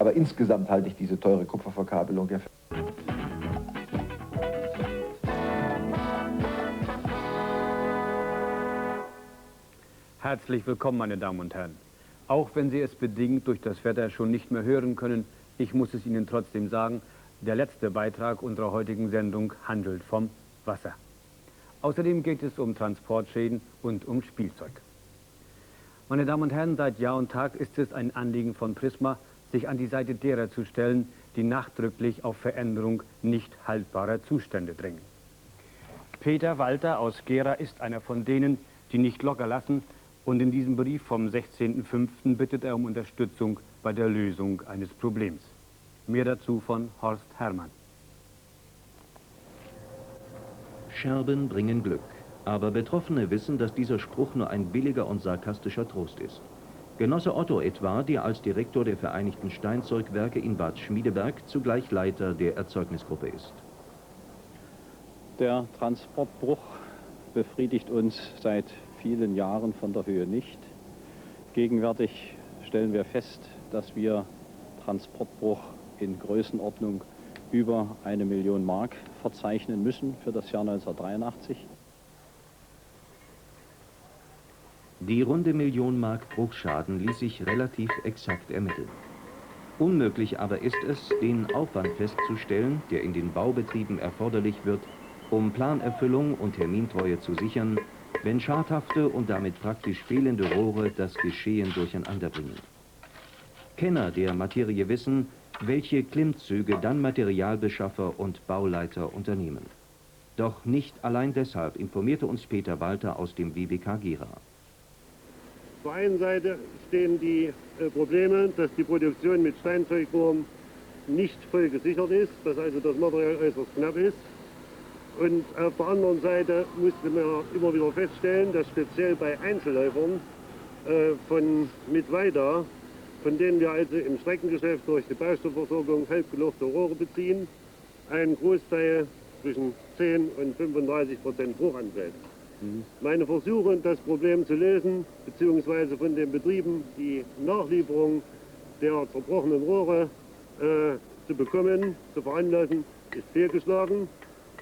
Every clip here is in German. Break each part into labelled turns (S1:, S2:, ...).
S1: Aber insgesamt halte ich diese teure Kupferverkabelung ja für...
S2: Herzlich willkommen, meine Damen und Herren. Auch wenn Sie es bedingt durch das Wetter schon nicht mehr hören können, ich muss es Ihnen trotzdem sagen, der letzte Beitrag unserer heutigen Sendung handelt vom Wasser. Außerdem geht es um Transportschäden und um Spielzeug. Meine Damen und Herren, seit Jahr und Tag ist es ein Anliegen von Prisma, sich an die Seite derer zu stellen, die nachdrücklich auf Veränderung nicht haltbarer Zustände drängen. Peter Walter aus Gera ist einer von denen, die nicht locker lassen, und in diesem Brief vom 16.05. bittet er um Unterstützung bei der Lösung eines Problems. Mehr dazu von Horst Herrmann.
S3: Scherben bringen Glück. Aber Betroffene wissen, dass dieser Spruch nur ein billiger und sarkastischer Trost ist. Genosse Otto etwa, der als Direktor der Vereinigten Steinzeugwerke in Bad Schmiedeberg zugleich Leiter der Erzeugnisgruppe ist.
S4: Der Transportbruch befriedigt uns seit vielen Jahren von der Höhe nicht. Gegenwärtig stellen wir fest, dass wir Transportbruch in Größenordnung über 1 Million Mark verzeichnen müssen für das Jahr 1983.
S3: Die runde Million Mark Bruchschaden ließ sich relativ exakt ermitteln. Unmöglich aber ist es, den Aufwand festzustellen, der in den Baubetrieben erforderlich wird, um Planerfüllung und Termintreue zu sichern, wenn schadhafte und damit praktisch fehlende Rohre das Geschehen durcheinanderbringen. Kenner der Materie wissen, welche Klimmzüge dann Materialbeschaffer und Bauleiter unternehmen. Doch nicht allein deshalb informierte uns Peter Walter aus dem WBK Gera.
S5: Auf der einen Seite stehen die Probleme, dass die Produktion mit Steinzeugrohren nicht voll gesichert ist, dass also das Material äußerst knapp ist. Und auf der anderen Seite musste man immer wieder feststellen, dass speziell bei Einzelläufern von Mittweida, von denen wir also im Streckengeschäft durch die Baustoffversorgung halbgelochte Rohre beziehen, ein Großteil zwischen 10 und 35% Bruch anfällt. Meine Versuche, das Problem zu lösen, beziehungsweise von den Betrieben die Nachlieferung der zerbrochenen Rohre zu bekommen, zu veranlassen, ist fehlgeschlagen.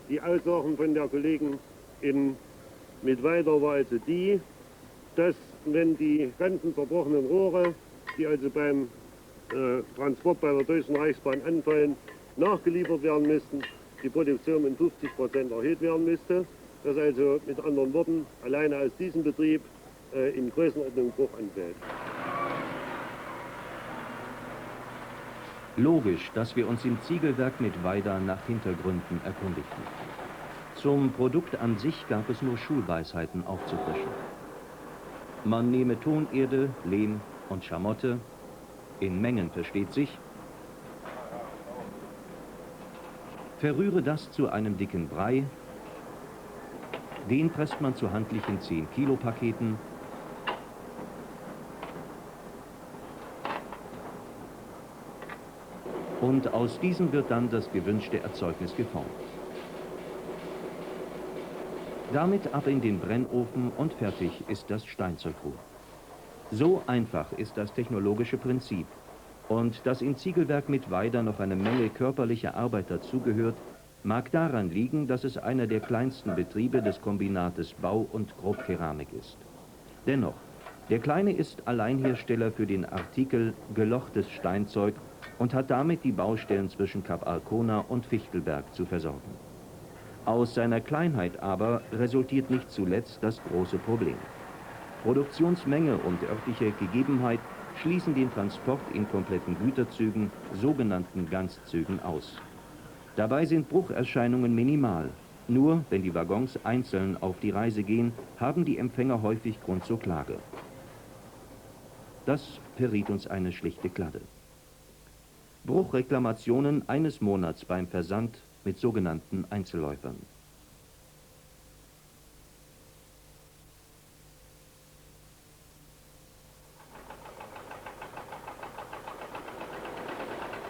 S5: Die Aussagen von der Kollegen in Mittweida war also die, dass wenn die ganzen zerbrochenen Rohre, die also beim Transport bei der Deutschen Reichsbahn anfallen, nachgeliefert werden müssten, die Produktion um 50% erhöht werden müsste. Dass also mit anderen Worten alleine aus diesem Betrieb in Größenordnung Bruch anfällt.
S3: Logisch, dass wir uns im Ziegelwerk Mittweida nach Hintergründen erkundigten. Zum Produkt an sich gab es nur Schulweisheiten aufzufrischen. Man nehme Tonerde, Lehm und Schamotte, in Mengen versteht sich, verrühre das zu einem dicken Brei, den presst man zu handlichen 10-Kilo-Paketen, und aus diesem wird dann das gewünschte Erzeugnis geformt. Damit ab in den Brennofen und fertig ist das Steinzeugrohr. So einfach ist das technologische Prinzip, und dass im Ziegelwerk Mittweida noch eine Menge körperlicher Arbeit dazugehört, mag daran liegen, dass es einer der kleinsten Betriebe des Kombinates Bau- und Grobkeramik ist. Dennoch, der Kleine ist Alleinhersteller für den Artikel gelochtes Steinzeug und hat damit die Baustellen zwischen Kap Arkona und Fichtelberg zu versorgen. Aus seiner Kleinheit aber resultiert nicht zuletzt das große Problem. Produktionsmenge und örtliche Gegebenheit schließen den Transport in kompletten Güterzügen, sogenannten Ganzzügen, aus. Dabei sind Brucherscheinungen minimal. Nur wenn die Waggons einzeln auf die Reise gehen, haben die Empfänger häufig Grund zur Klage. Das verriet uns eine schlichte Kladde. Bruchreklamationen eines Monats beim Versand mit sogenannten Einzelläufern.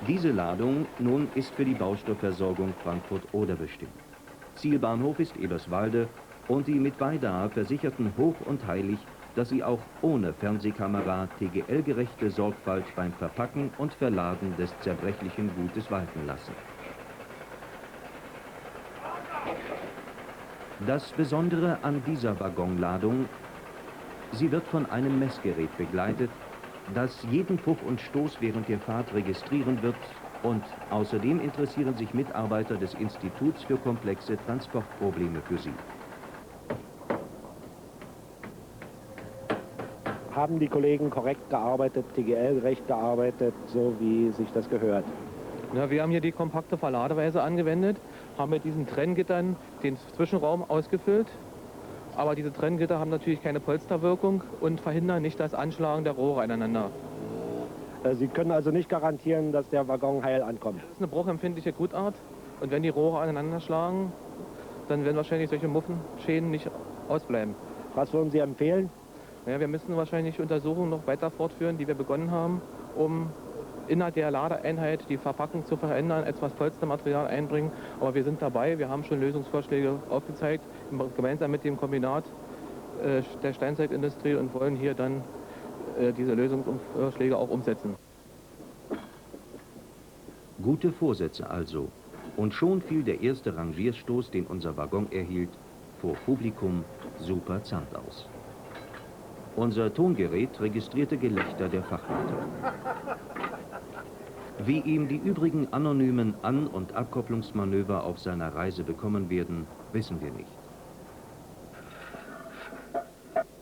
S3: Diese Ladung nun ist für die Baustoffversorgung Frankfurt-Oder bestimmt. Zielbahnhof ist Eberswalde und die Mittweidaer versicherten hoch und heilig, dass sie auch ohne Fernsehkamera TGL-gerechte Sorgfalt beim Verpacken und Verladen des zerbrechlichen Gutes walten lassen. Das Besondere an dieser Waggonladung: sie wird von einem Messgerät begleitet, das jeden Puff und Stoß während der Fahrt registrieren wird, und außerdem interessieren sich Mitarbeiter des Instituts für komplexe Transportprobleme für sie.
S6: Haben die Kollegen korrekt gearbeitet, TGL-gerecht gearbeitet, so wie sich das gehört?
S7: Ja, wir haben hier die kompakte Verladeweise angewendet, haben mit diesen Trenngittern den Zwischenraum ausgefüllt. Aber diese Trenngitter haben natürlich keine Polsterwirkung und verhindern nicht das Anschlagen der Rohre aneinander.
S6: Sie können also nicht garantieren, dass der Waggon heil ankommt?
S7: Das ist eine bruchempfindliche Gutart, und wenn die Rohre aneinander schlagen, dann werden wahrscheinlich solche Muffenschäden nicht ausbleiben.
S6: Was würden Sie empfehlen?
S7: Ja, wir müssen wahrscheinlich Untersuchungen noch weiter fortführen, die wir begonnen haben, um innerhalb der Ladeeinheit die Verpackung zu verändern, etwas Polstermaterial einbringen. Aber wir sind dabei, wir haben schon Lösungsvorschläge aufgezeigt, gemeinsam mit dem Kombinat der Steinzeitindustrie, und wollen hier dann diese Lösungsvorschläge auch umsetzen.
S3: Gute Vorsätze also. Und schon fiel der erste Rangierstoß, den unser Waggon erhielt, vor Publikum super zart aus. Unser Tongerät registrierte Gelächter der Fachleute. Wie ihm die übrigen anonymen An- und Abkopplungsmanöver auf seiner Reise bekommen werden, wissen wir nicht.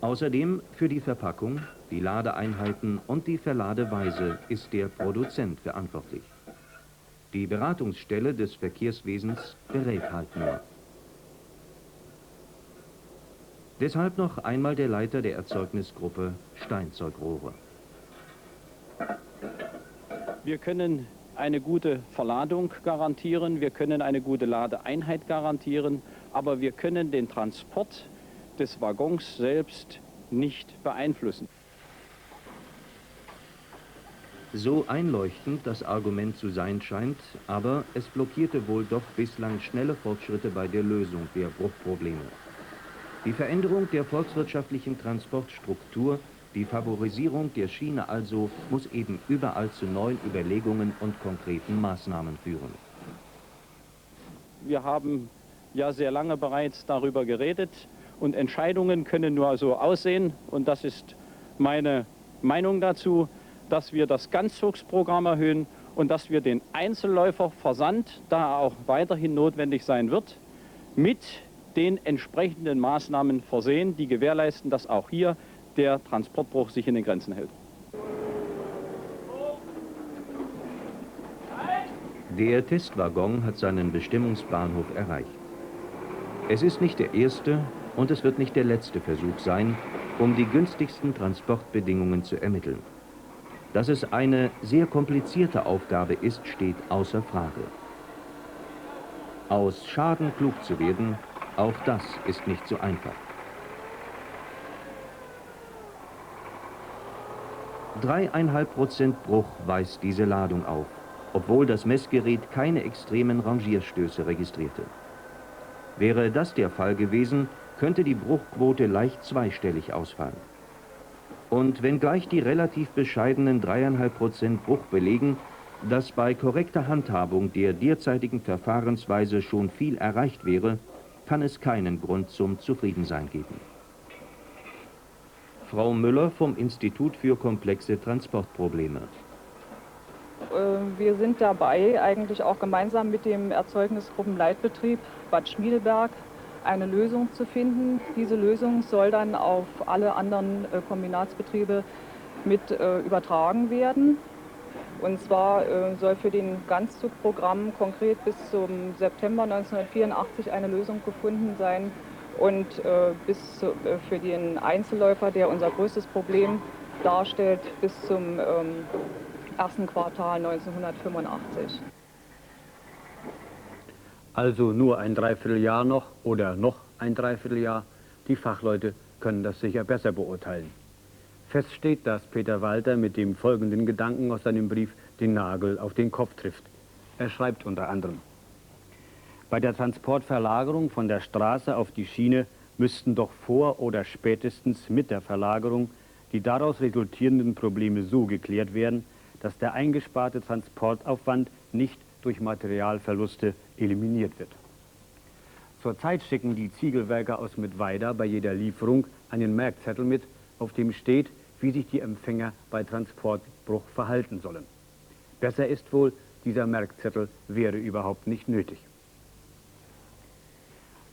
S3: Außerdem für die Verpackung, die Ladeeinheiten und die Verladeweise ist der Produzent verantwortlich. Die Beratungsstelle des Verkehrswesens berät halt nur. Deshalb noch einmal der Leiter der Erzeugnisgruppe Steinzeugrohre.
S4: Wir können eine gute Verladung garantieren, wir können eine gute Ladeeinheit garantieren, aber wir können den Transport des Waggons selbst nicht beeinflussen.
S3: So einleuchtend das Argument zu sein scheint, aber es blockierte wohl doch bislang schnelle Fortschritte bei der Lösung der Bruchprobleme. Die Veränderung der volkswirtschaftlichen Transportstruktur, die Favorisierung der Schiene also, muss eben überall zu neuen Überlegungen und konkreten Maßnahmen führen.
S4: Wir haben ja sehr lange bereits darüber geredet, und Entscheidungen können nur so aussehen, und das ist meine Meinung dazu, dass wir das Ganzzugsprogramm erhöhen und dass wir den Einzelläuferversand, da er auch weiterhin notwendig sein wird, mit den entsprechenden Maßnahmen versehen, die gewährleisten, dass auch hier der Transportbruch sich in den Grenzen hält.
S3: Der Testwaggon hat seinen Bestimmungsbahnhof erreicht. Es ist nicht der erste und es wird nicht der letzte Versuch sein, um die günstigsten Transportbedingungen zu ermitteln. Dass es eine sehr komplizierte Aufgabe ist, steht außer Frage. Aus Schaden klug zu werden, auch das ist nicht so einfach. 3,5% Bruch weist diese Ladung auf, obwohl das Messgerät keine extremen Rangierstöße registrierte. Wäre das der Fall gewesen, könnte die Bruchquote leicht zweistellig ausfallen. Und wenngleich die relativ bescheidenen 3,5% Bruch belegen, dass bei korrekter Handhabung der derzeitigen Verfahrensweise schon viel erreicht wäre, kann es keinen Grund zum Zufriedensein geben. Frau Müller vom Institut für komplexe Transportprobleme.
S8: Wir sind dabei, eigentlich auch gemeinsam mit dem Erzeugnisgruppenleitbetrieb Bad Schmiedelberg eine Lösung zu finden. Diese Lösung soll dann auf alle anderen Kombinatsbetriebe mit übertragen werden. Und zwar soll für den Ganzzugprogramm konkret bis zum September 1984 eine Lösung gefunden sein. Und für den Einzelläufer, der unser größtes Problem darstellt, bis zum ersten Quartal 1985.
S2: Also nur ein Dreivierteljahr noch oder noch ein Dreivierteljahr. Die Fachleute können das sicher besser beurteilen. Fest steht, dass Peter Walter mit dem folgenden Gedanken aus seinem Brief den Nagel auf den Kopf trifft. Er schreibt unter anderem: Bei der Transportverlagerung von der Straße auf die Schiene müssten doch vor oder spätestens mit der Verlagerung die daraus resultierenden Probleme so geklärt werden, dass der eingesparte Transportaufwand nicht durch Materialverluste eliminiert wird. Zurzeit schicken die Ziegelwerke aus Mittweida bei jeder Lieferung einen Merkzettel mit, auf dem steht, wie sich die Empfänger bei Transportbruch verhalten sollen. Besser ist wohl, dieser Merkzettel wäre überhaupt nicht nötig.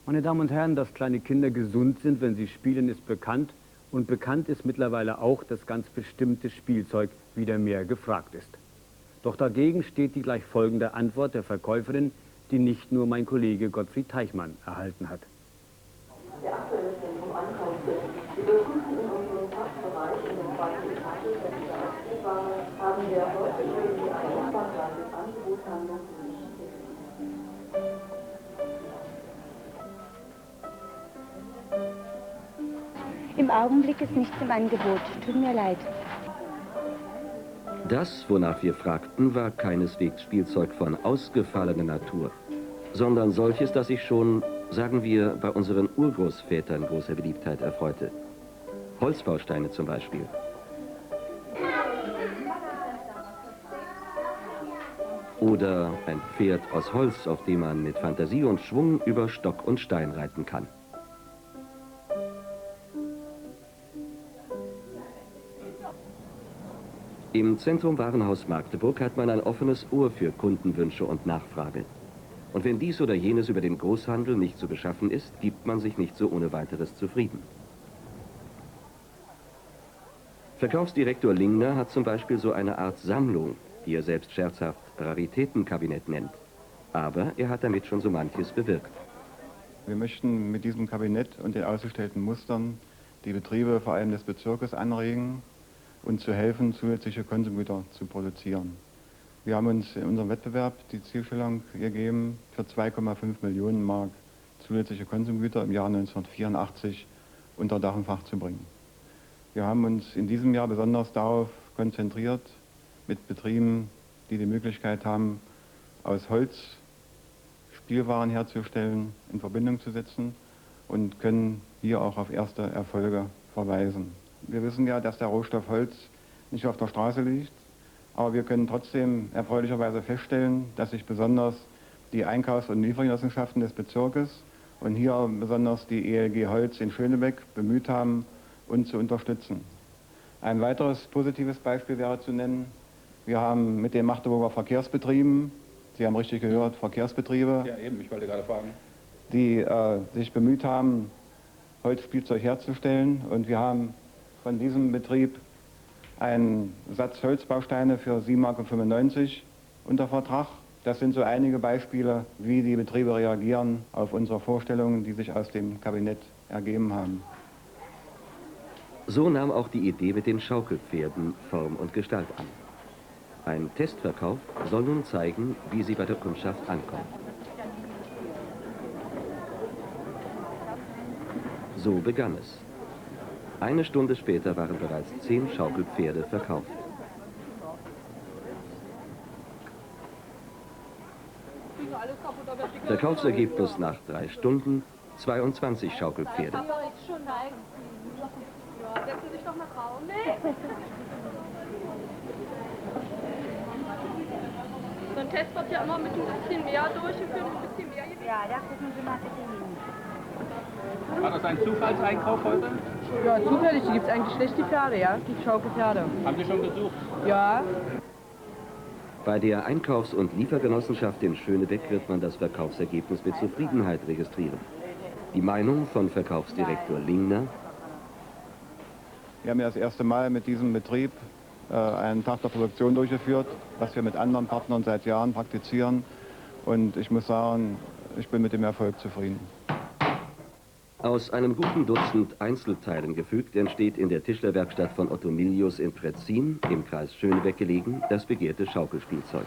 S2: Meine Damen und Herren, dass kleine Kinder gesund sind, wenn sie spielen, ist bekannt. Und bekannt ist mittlerweile auch, dass ganz bestimmtes Spielzeug wieder mehr gefragt ist. Doch dagegen steht die gleich folgende Antwort der Verkäuferin, die nicht nur mein Kollege Gottfried Teichmann erhalten hat.
S9: Der aktuelle Zentrum-Einkaufsdienst. Liebe Kunden in unserem Fachbereich in der zweiten Etage der Straßenbahn haben wir heute für Sie ein umfangreiches Angebot handelt.
S10: Im Augenblick ist nichts im Angebot. Tut mir leid.
S11: Das, wonach wir fragten, war keineswegs Spielzeug von ausgefallener Natur, sondern solches, das sich schon, sagen wir, bei unseren Urgroßvätern großer Beliebtheit erfreute. Holzbausteine zum Beispiel. Oder ein Pferd aus Holz, auf dem man mit Fantasie und Schwung über Stock und Stein reiten kann. Im Zentrum Warenhaus Magdeburg hat man ein offenes Ohr für Kundenwünsche und Nachfrage. Und wenn dies oder jenes über den Großhandel nicht zu beschaffen ist, gibt man sich nicht so ohne weiteres zufrieden. Verkaufsdirektor Lingner hat zum Beispiel so eine Art Sammlung, die er selbst scherzhaft Raritätenkabinett nennt. Aber er hat damit schon so manches bewirkt.
S12: Wir möchten mit diesem Kabinett und den ausgestellten Mustern die Betriebe vor allem des Bezirkes anregen und zu helfen, zusätzliche Konsumgüter zu produzieren. Wir haben uns in unserem Wettbewerb die Zielstellung gegeben, für 2,5 Millionen Mark zusätzliche Konsumgüter im Jahr 1984 unter Dach und Fach zu bringen. Wir haben uns in diesem Jahr besonders darauf konzentriert, mit Betrieben, die die Möglichkeit haben, aus Holz Spielwaren herzustellen, in Verbindung zu setzen und können hier auch auf erste Erfolge verweisen. Wir wissen ja, dass der Rohstoff Holz nicht auf der Straße liegt, aber wir können trotzdem erfreulicherweise feststellen, dass sich besonders die Einkaufs- und Liefergenossenschaften des Bezirkes und hier besonders die ELG Holz in Schönebeck bemüht haben, uns zu unterstützen. Ein weiteres positives Beispiel wäre zu nennen, wir haben mit den Magdeburger Verkehrsbetrieben, Sie haben richtig gehört, Verkehrsbetriebe,
S13: ja, eben, ich wollte gerade fragen,
S12: die sich bemüht haben, Holzspielzeug herzustellen, und wir haben von diesem Betrieb einen Satz Holzbausteine für 7,95 Mark unter Vertrag. Das sind so einige Beispiele, wie die Betriebe reagieren auf unsere Vorstellungen, die sich aus dem Kabinett ergeben haben.
S11: So nahm auch die Idee mit den Schaukelpferden Form und Gestalt an. Ein Testverkauf soll nun zeigen, wie sie bei der Kundschaft ankommen. So begann es. Eine Stunde später waren bereits 10 Schaukelpferde verkauft. Verkaufsergebnis nach 3 Stunden, 22 Schaukelpferde.
S14: Setzen Sie sich doch mal drauf. Nee. So ein Test wird ja immer mit ein bisschen mehr durchgeführt, ein bisschen mehr Gewicht. Ja, da gucken Sie mal bitte hin.
S13: War das ein Zufallseinkauf heute?
S15: Ja, zufällig. Hier gibt es eigentlich schlechte Pferde, ja? Die Schaukelpferde.
S13: Haben Sie schon besucht?
S15: Ja.
S11: Bei der Einkaufs- und Liefergenossenschaft in Schönebeck wird man das Verkaufsergebnis mit Zufriedenheit registrieren. Die Meinung von Verkaufsdirektor Lingner:
S12: Wir haben ja das erste Mal mit diesem Betrieb einen Tag der Produktion durchgeführt, was wir mit anderen Partnern seit Jahren praktizieren. Und ich muss sagen, ich bin mit dem Erfolg zufrieden.
S11: Aus einem guten Dutzend Einzelteilen gefügt entsteht in der Tischlerwerkstatt von Otto Milius in Pretzin, im Kreis Schönebeck gelegen, das begehrte Schaukelspielzeug.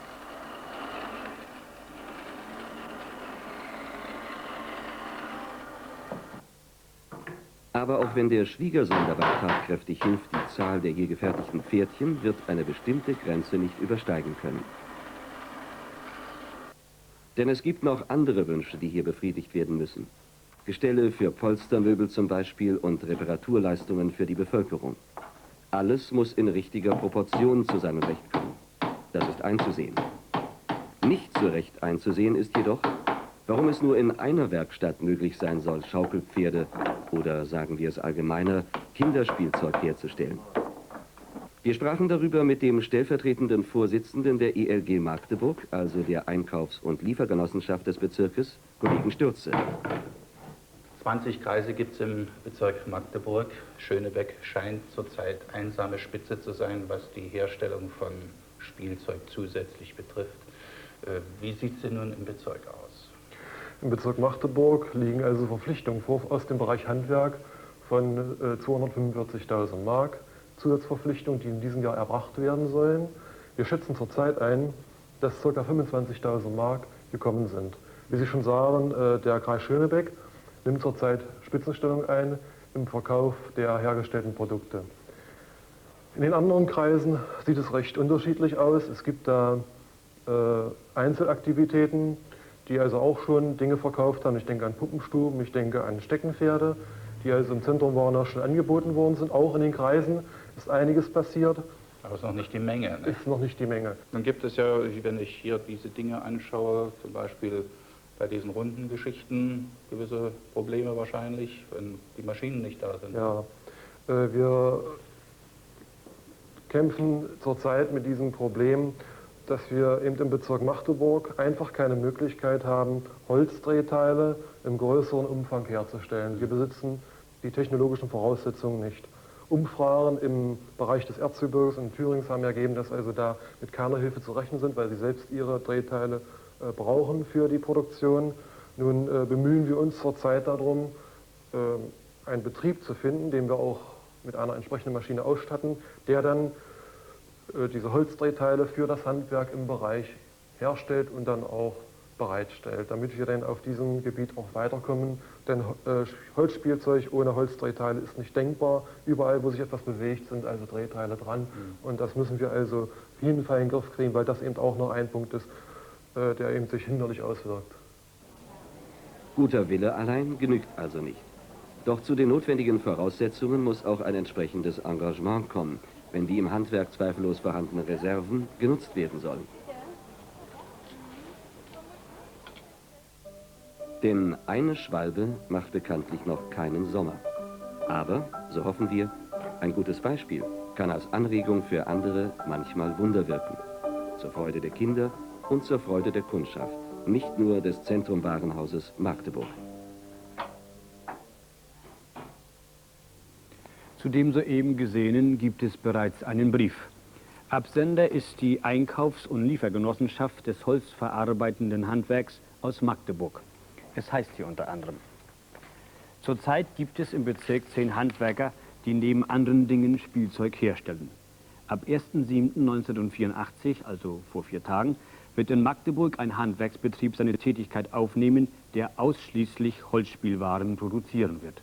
S11: Aber auch wenn der Schwiegersohn dabei tatkräftig hilft, die Zahl der hier gefertigten Pferdchen wird eine bestimmte Grenze nicht übersteigen können. Denn es gibt noch andere Wünsche, die hier befriedigt werden müssen. Gestelle für Polstermöbel zum Beispiel und Reparaturleistungen für die Bevölkerung. Alles muss in richtiger Proportion zu seinem Recht kommen. Das ist einzusehen. Nicht so recht einzusehen ist jedoch, warum es nur in einer Werkstatt möglich sein soll, Schaukelpferde oder, sagen wir es allgemeiner, Kinderspielzeug herzustellen. Wir sprachen darüber mit dem stellvertretenden Vorsitzenden der ELG Magdeburg, also der Einkaufs- und Liefergenossenschaft des Bezirkes, Kollegen Stürze.
S13: 20 Kreise gibt es im Bezirk Magdeburg. Schönebeck scheint zurzeit einsame Spitze zu sein, was die Herstellung von Spielzeug zusätzlich betrifft. Wie sieht es denn nun im Bezirk aus?
S16: Im Bezirk Magdeburg liegen also Verpflichtungen vor aus dem Bereich Handwerk von 245.000 Mark. Zusatzverpflichtungen, die in diesem Jahr erbracht werden sollen. Wir schätzen zurzeit ein, dass ca. 25.000 Mark gekommen sind. Wie Sie schon sagen, der Kreis Schönebeck nimmt zurzeit Spitzenstellung ein im Verkauf der hergestellten Produkte. In den anderen Kreisen sieht es recht unterschiedlich aus. Es gibt da Einzelaktivitäten, die also auch schon Dinge verkauft haben. Ich denke an Puppenstuben, ich denke an Steckenpferde, die also im Zentrum Warnau schon angeboten worden sind. Auch in den Kreisen ist einiges passiert.
S13: Aber es ist noch nicht die Menge. Ne?
S16: Ist noch nicht die Menge.
S13: Dann gibt es ja, wenn ich hier diese Dinge anschaue, zum Beispiel bei diesen runden Geschichten gewisse Probleme wahrscheinlich, wenn die Maschinen nicht da sind.
S16: Ja, wir kämpfen zurzeit mit diesem Problem, dass wir eben im Bezirk Magdeburg einfach keine Möglichkeit haben, Holzdrehteile im größeren Umfang herzustellen. Wir besitzen die technologischen Voraussetzungen nicht. Umfragen im Bereich des Erzgebirges und Thürings haben ergeben, dass also da mit keiner Hilfe zu rechnen sind, weil sie selbst ihre Drehteile brauchen für die Produktion. Nun bemühen wir uns zurzeit darum, einen Betrieb zu finden, den wir auch mit einer entsprechenden Maschine ausstatten, der dann diese Holzdrehteile für das Handwerk im Bereich herstellt und dann auch bereitstellt, damit wir dann auf diesem Gebiet auch weiterkommen. Denn Holzspielzeug ohne Holzdrehteile ist nicht denkbar. Überall, wo sich etwas bewegt, sind also Drehteile dran. Und das müssen wir also auf jeden Fall in den Griff kriegen, weil das eben auch noch ein Punkt ist, der eben sich hinderlich auswirkt.
S11: Guter Wille allein genügt also nicht. Doch zu den notwendigen Voraussetzungen muss auch ein entsprechendes Engagement kommen, wenn die im Handwerk zweifellos vorhandenen Reserven genutzt werden sollen. Denn eine Schwalbe macht bekanntlich noch keinen Sommer. Aber, so hoffen wir, ein gutes Beispiel kann als Anregung für andere manchmal Wunder wirken. Zur Freude der Kinder und zur Freude der Kundschaft, nicht nur des Zentrumwarenhauses Magdeburg.
S2: Zu dem soeben Gesehenen gibt es bereits einen Brief. Absender ist die Einkaufs- und Liefergenossenschaft des holzverarbeitenden Handwerks aus Magdeburg. Es heißt hier unter anderem: Zurzeit gibt es im Bezirk 10 Handwerker, die neben anderen Dingen Spielzeug herstellen. Ab 1.7.1984, also vor 4 Tagen, wird in Magdeburg ein Handwerksbetrieb seine Tätigkeit aufnehmen, der ausschließlich Holzspielwaren produzieren wird.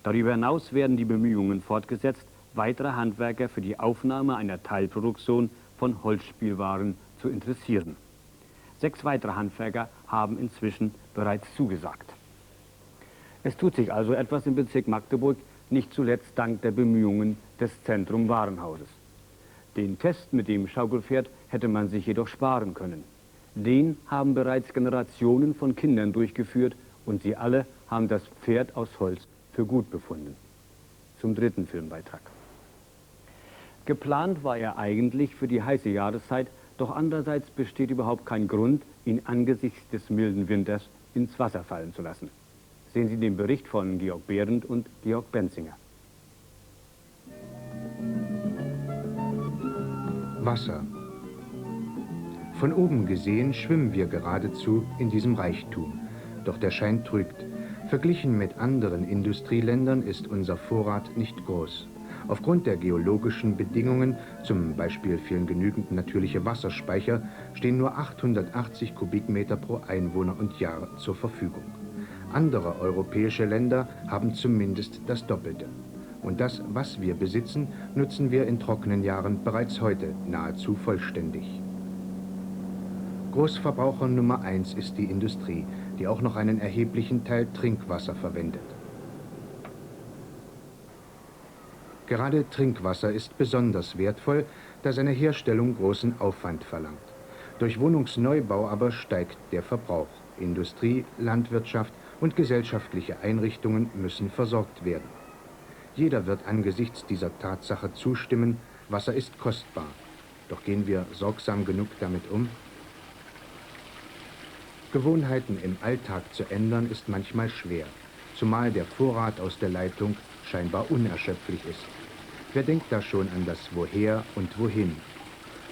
S2: Darüber hinaus werden die Bemühungen fortgesetzt, weitere Handwerker für die Aufnahme einer Teilproduktion von Holzspielwaren zu interessieren. 6 weitere Handwerker haben inzwischen bereits zugesagt. Es tut sich also etwas im Bezirk Magdeburg, nicht zuletzt dank der Bemühungen des Zentrumwarenhauses. Den Test mit dem Schaukelpferd hätte man sich jedoch sparen können. Den haben bereits Generationen von Kindern durchgeführt und sie alle haben das Pferd aus Holz für gut befunden. Zum 3. Filmbeitrag. Geplant war er eigentlich für die heiße Jahreszeit, doch andererseits besteht überhaupt kein Grund, ihn angesichts des milden Winters ins Wasser fallen zu lassen. Sehen Sie den Bericht von Georg Behrendt und Georg Benzinger.
S17: Wasser. Von oben gesehen schwimmen wir geradezu in diesem Reichtum. Doch der Schein trügt. Verglichen mit anderen Industrieländern ist unser Vorrat nicht groß. Aufgrund der geologischen Bedingungen, zum Beispiel fehlen genügend natürliche Wasserspeicher, stehen nur 880 Kubikmeter pro Einwohner und Jahr zur Verfügung. Andere europäische Länder haben zumindest das Doppelte. Und das, was wir besitzen, nutzen wir in trockenen Jahren bereits heute nahezu vollständig. Großverbraucher Nummer 1 ist die Industrie. die auch noch einen erheblichen Teil Trinkwasser verwendet. Gerade Trinkwasser ist besonders wertvoll, da seine Herstellung großen Aufwand verlangt. Durch Wohnungsneubau aber steigt der Verbrauch. Industrie, Landwirtschaft und gesellschaftliche Einrichtungen müssen versorgt werden. Jeder wird angesichts dieser Tatsache zustimmen, Wasser ist kostbar. Doch gehen wir sorgsam genug damit um? Gewohnheiten im Alltag zu ändern ist manchmal schwer, zumal der Vorrat aus der Leitung scheinbar unerschöpflich ist. Wer denkt da schon an das Woher und Wohin?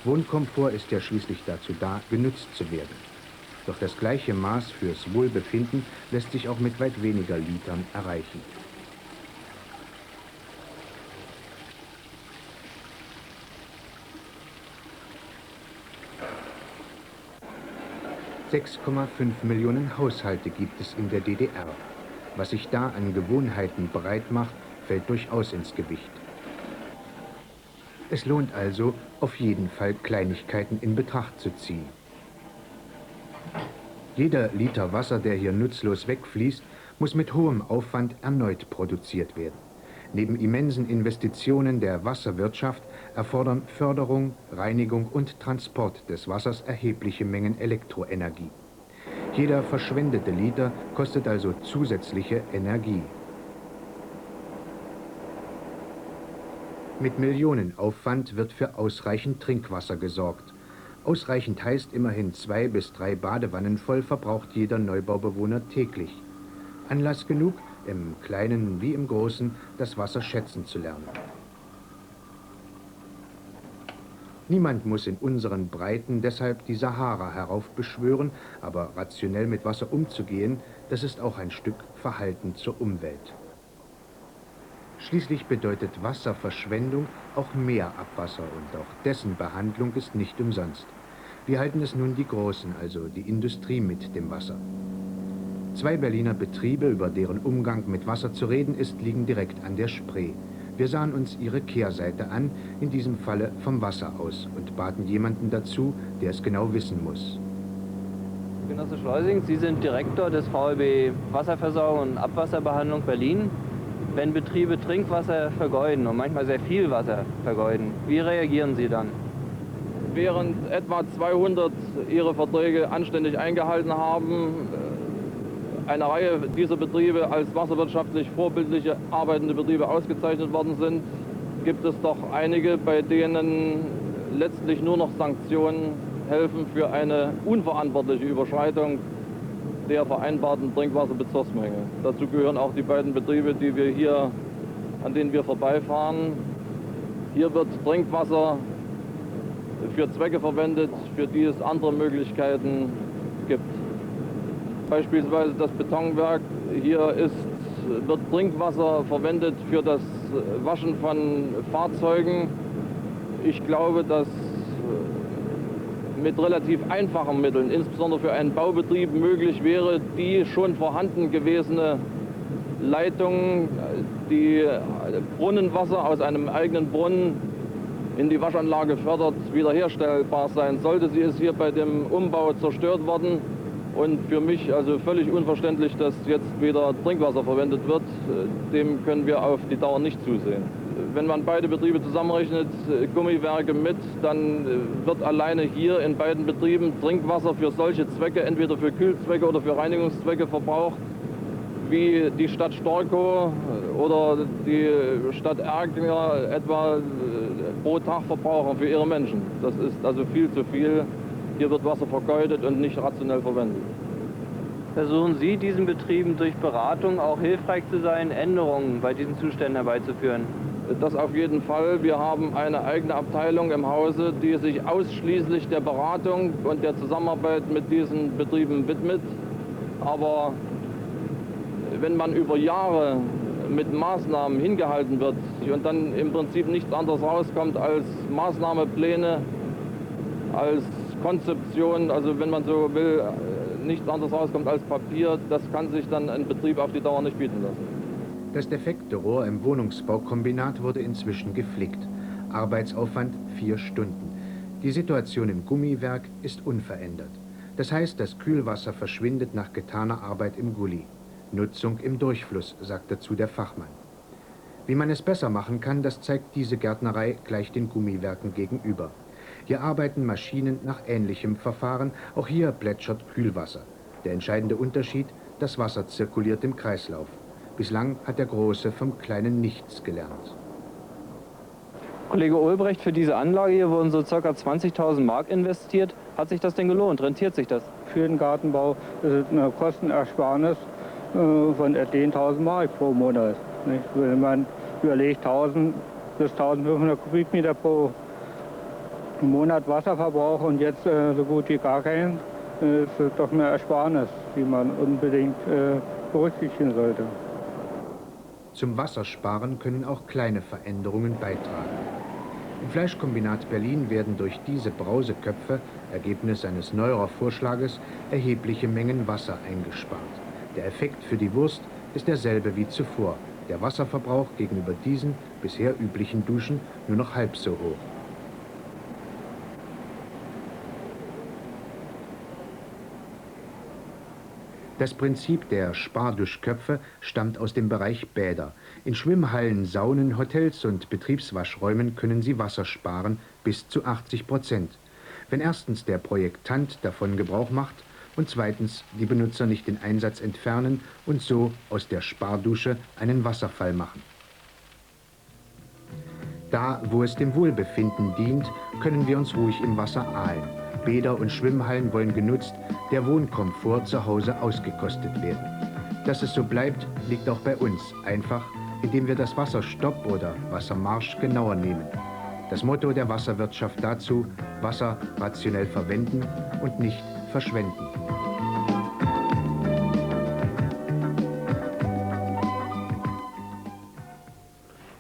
S17: Wohnkomfort ist ja schließlich dazu da, genutzt zu werden. Doch das gleiche Maß fürs Wohlbefinden lässt sich auch mit weit weniger Litern erreichen. ,5 Millionen Haushalte gibt es in der DDR. Was sich da an Gewohnheiten breit macht, fällt durchaus ins Gewicht. Es lohnt also, auf jeden Fall Kleinigkeiten in Betracht zu ziehen. Jeder Liter Wasser, der hier nutzlos wegfließt, muss mit hohem Aufwand erneut produziert werden. Neben immensen Investitionen der Wasserwirtschaft erfordern Förderung, Reinigung und Transport des Wassers erhebliche Mengen Elektroenergie. Jeder verschwendete Liter kostet also zusätzliche Energie. Mit Millionenaufwand wird für ausreichend Trinkwasser gesorgt. Ausreichend heißt immerhin 2 bis 3 Badewannen voll verbraucht jeder Neubaubewohner täglich. Anlass genug, im Kleinen wie im Großen das Wasser schätzen zu lernen. Niemand muss in unseren Breiten deshalb die Sahara heraufbeschwören, aber rationell mit Wasser umzugehen, das ist auch ein Stück Verhalten zur Umwelt. Schließlich bedeutet Wasserverschwendung auch mehr Abwasser und auch dessen Behandlung ist nicht umsonst. Wie halten es nun die Großen, also die Industrie, mit dem Wasser? 2 Berliner Betriebe, über deren Umgang mit Wasser zu reden ist, liegen direkt an der Spree. Wir sahen uns ihre Kehrseite an, in diesem Falle vom Wasser aus, und baten jemanden dazu, der es genau wissen muss.
S18: Genosse Schleusing, Sie sind Direktor des VEB Wasserversorgung und Abwasserbehandlung Berlin. Wenn Betriebe Trinkwasser vergeuden und manchmal sehr viel Wasser vergeuden, wie reagieren Sie dann?
S7: Während etwa 200 ihre Verträge anständig eingehalten haben, eine Reihe dieser Betriebe als wasserwirtschaftlich vorbildliche arbeitende Betriebe ausgezeichnet worden sind, gibt es doch einige, bei denen letztlich nur noch Sanktionen helfen für eine unverantwortliche Überschreitung der vereinbarten Trinkwasserbezugsmenge. Dazu gehören auch die beiden Betriebe, an denen wir vorbeifahren. Hier wird Trinkwasser für Zwecke verwendet, für die es andere Möglichkeiten gibt. Beispielsweise das Betonwerk. Hier wird Trinkwasser verwendet für das Waschen von Fahrzeugen. Ich glaube, dass mit relativ einfachen Mitteln, insbesondere für einen Baubetrieb, möglich wäre, die schon vorhanden gewesene Leitung, die Brunnenwasser aus einem eigenen Brunnen in die Waschanlage fördert, wiederherstellbar sein. Sollte sie es hier bei dem Umbau zerstört worden und für mich also völlig unverständlich, dass jetzt wieder Trinkwasser verwendet wird, dem können wir auf die Dauer nicht zusehen. Wenn man beide Betriebe zusammenrechnet, Gummiwerke mit, dann wird alleine hier in beiden Betrieben Trinkwasser für solche Zwecke, entweder für Kühlzwecke oder für Reinigungszwecke verbraucht, wie die Stadt Storkow oder die Stadt Erkner etwa pro Tag verbrauchen für ihre Menschen. Das ist also viel zu viel. Hier wird Wasser vergeudet und nicht rationell verwendet.
S18: Versuchen Sie, diesen Betrieben durch Beratung auch hilfreich zu sein, Änderungen bei diesen Zuständen herbeizuführen?
S7: Das auf jeden Fall. Wir haben eine eigene Abteilung im Hause, die sich ausschließlich der Beratung und der Zusammenarbeit mit diesen Betrieben widmet. Aber wenn man über Jahre mit Maßnahmen hingehalten wird und dann im Prinzip nichts anderes rauskommt als Maßnahmepläne, als Konzeption, also wenn man so will, nichts anderes rauskommt als Papier, das kann sich dann ein Betrieb auf die Dauer nicht bieten lassen.
S17: Das defekte Rohr im Wohnungsbaukombinat wurde inzwischen geflickt. Arbeitsaufwand 4 Stunden. Die Situation im Gummiwerk ist unverändert. Das heißt, das Kühlwasser verschwindet nach getaner Arbeit im Gully. Nutzung im Durchfluss, sagt dazu der Fachmann. Wie man es besser machen kann, das zeigt diese Gärtnerei gleich den Gummiwerken gegenüber. Hier arbeiten Maschinen nach ähnlichem Verfahren, auch hier plätschert Kühlwasser. Der entscheidende Unterschied, das Wasser zirkuliert im Kreislauf. Bislang hat der Große vom kleinen nichts gelernt.
S18: Kollege Ulbrecht, für diese Anlage hier wurden so ca. 20.000 Mark investiert. Hat sich das denn gelohnt? Rentiert sich das?
S19: Für den Gartenbau ist es eine Kostenersparnis von etlichen 1.000 Mark pro Monat. Nicht? Wenn man überlegt, 1.000 bis 1.500 Kubikmeter pro Monat Wasserverbrauch und jetzt so gut wie gar keinen, ist es doch eine Ersparnis, die man unbedingt berücksichtigen sollte.
S17: Zum Wassersparen können auch kleine Veränderungen beitragen. Im Fleischkombinat Berlin werden durch diese Brauseköpfe, Ergebnis eines neueren Vorschlages, erhebliche Mengen Wasser eingespart. Der Effekt für die Wurst ist derselbe wie zuvor. Der Wasserverbrauch gegenüber diesen bisher üblichen Duschen nur noch halb so hoch. Das Prinzip der Sparduschköpfe stammt aus dem Bereich Bäder. In Schwimmhallen, Saunen, Hotels und Betriebswaschräumen können sie Wasser sparen, bis zu 80%. Wenn erstens der Projektant davon Gebrauch macht und zweitens die Benutzer nicht den Einsatz entfernen und so aus der Spardusche einen Wasserfall machen. Da, wo es dem Wohlbefinden dient, können wir uns ruhig im Wasser ahlen. Bäder und Schwimmhallen wollen genutzt, der Wohnkomfort zu Hause ausgekostet werden. Dass es so bleibt, liegt auch bei uns, einfach indem wir das Wasserstopp oder Wassermarsch genauer nehmen. Das Motto der Wasserwirtschaft dazu: Wasser rationell verwenden und nicht verschwenden.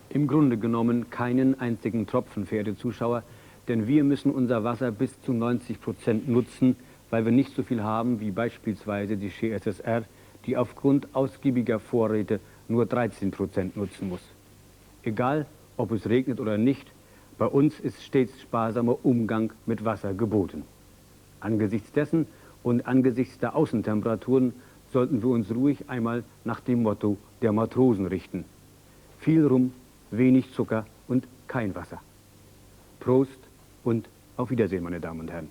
S2: Im Grunde genommen keinen einzigen Tropfen, verehrte Zuschauer, denn wir müssen unser Wasser bis zu 90% nutzen, weil wir nicht so viel haben wie beispielsweise die CSSR, die aufgrund ausgiebiger Vorräte nur 13% nutzen muss. Egal, ob es regnet oder nicht, bei uns ist stets sparsamer Umgang mit Wasser geboten. Angesichts dessen und angesichts der Außentemperaturen sollten wir uns ruhig einmal nach dem Motto der Matrosen richten: Viel Rum, wenig Zucker und kein Wasser. Prost und auf Wiedersehen, meine Damen und Herren.